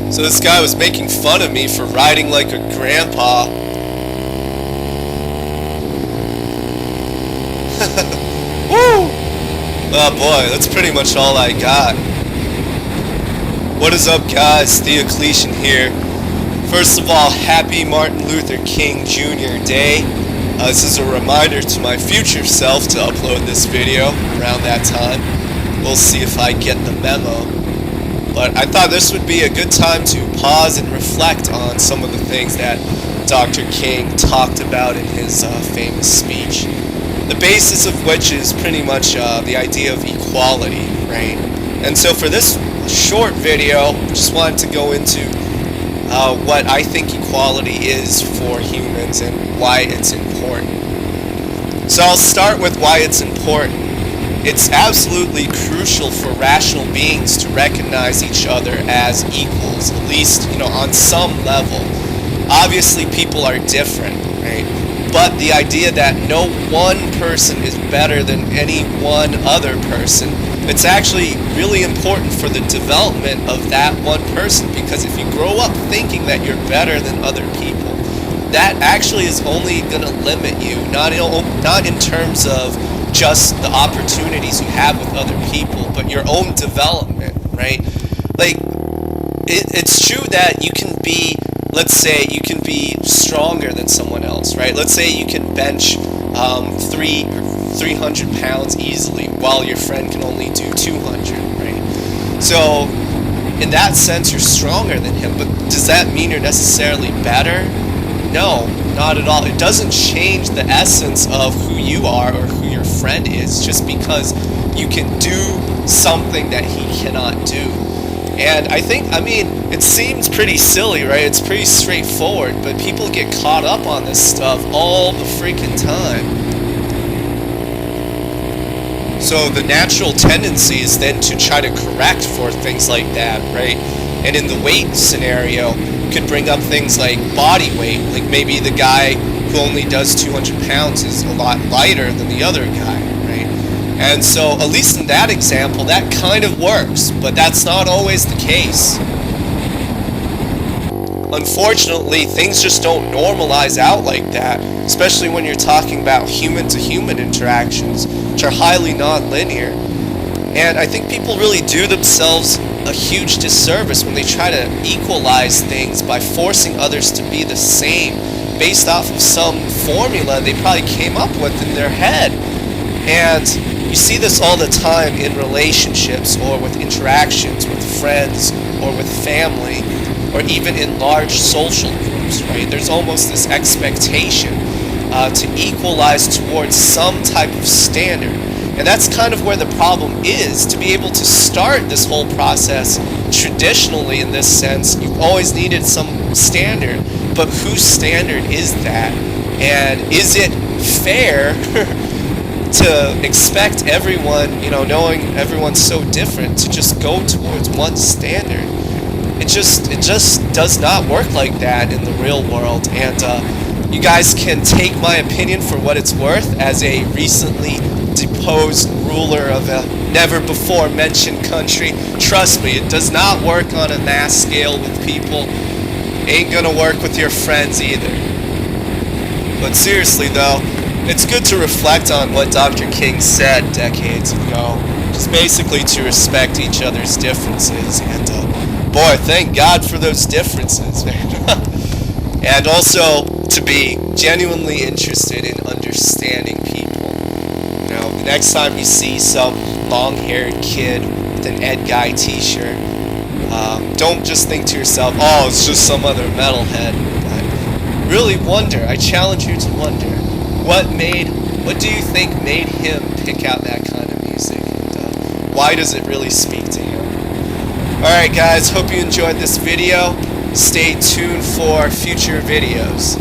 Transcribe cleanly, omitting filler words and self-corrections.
So this guy was making fun of me for riding like a grandpa. Woo! Oh boy, that's pretty much all I got. What is up, guys? Theocletian here. First of all, happy Martin Luther King Jr. Day. This is a reminder to my future self to upload this video around that time. We'll see if I get the memo. But I thought this would be a good time to pause and reflect on some of the things that Dr. King talked about in his famous speech. The basis of which is pretty much the idea of equality, right? And so for this short video, just wanted to go into what I think equality is for humans and why it's important. So I'll start with why it's important. It's absolutely crucial for rational beings to recognize each other as equals, at least, on some level. Obviously, people are different, right? But the idea that no one person is better than any one other person, it's actually really important for the development of that one person, because if you grow up thinking that you're better than other people, that actually is only going to limit you, not in terms of just the opportunities you have with other people, but your own development, right? Like, it's true that you can be, let's say, you can be stronger than someone else, right? Let's say you can bench 300 pounds easily, while your friend can only do 200, right? So, in that sense, you're stronger than him, but does that mean you're necessarily better? No, not at all. It doesn't change the essence of who you are or who your friend is just because you can do something that he cannot do. And I mean, it seems pretty silly, right? It's pretty straightforward, but people get caught up on this stuff all the freaking time. So the natural tendency is then to try to correct for things like that, right? And in the weight scenario, could bring up things like body weight. Like maybe the guy who only does 200 pounds is a lot lighter than the other guy, right? And so, at least in that example, that kind of works, but that's not always the case. Unfortunately, things just don't normalize out like that, especially when you're talking about human-to-human interactions, which are highly non-linear. And I think people really do themselves a huge disservice when they try to equalize things by forcing others to be the same based off of some formula they probably came up with in their head. And you see this all the time in relationships or with interactions with friends or with family or even in large social groups, right? There's almost this expectation to equalize towards some type of standard. And that's kind of where the problem is. To be able to start this whole process traditionally in this sense, you've always needed some standard. But whose standard is that? And is it fair to expect everyone, knowing everyone's so different, to just go towards one standard? It just does not work like that in the real world. And you guys can take my opinion for what it's worth as a recently deposed ruler of a never before mentioned country. Trust me, it does not work on a mass scale with people. Ain't gonna work with your friends either. But seriously though, it's good to reflect on what Dr. King said decades ago. Just basically to respect each other's differences. And boy, thank God for those differences, man. And also to be genuinely interested in understanding people. The next time you see some long-haired kid with an Ed Guy t-shirt, don't just think to yourself, oh, it's just some other metalhead. But really wonder, I challenge you to wonder, what do you think made him pick out that kind of music? And why does it really speak to him? Alright guys, hope you enjoyed this video. Stay tuned for future videos.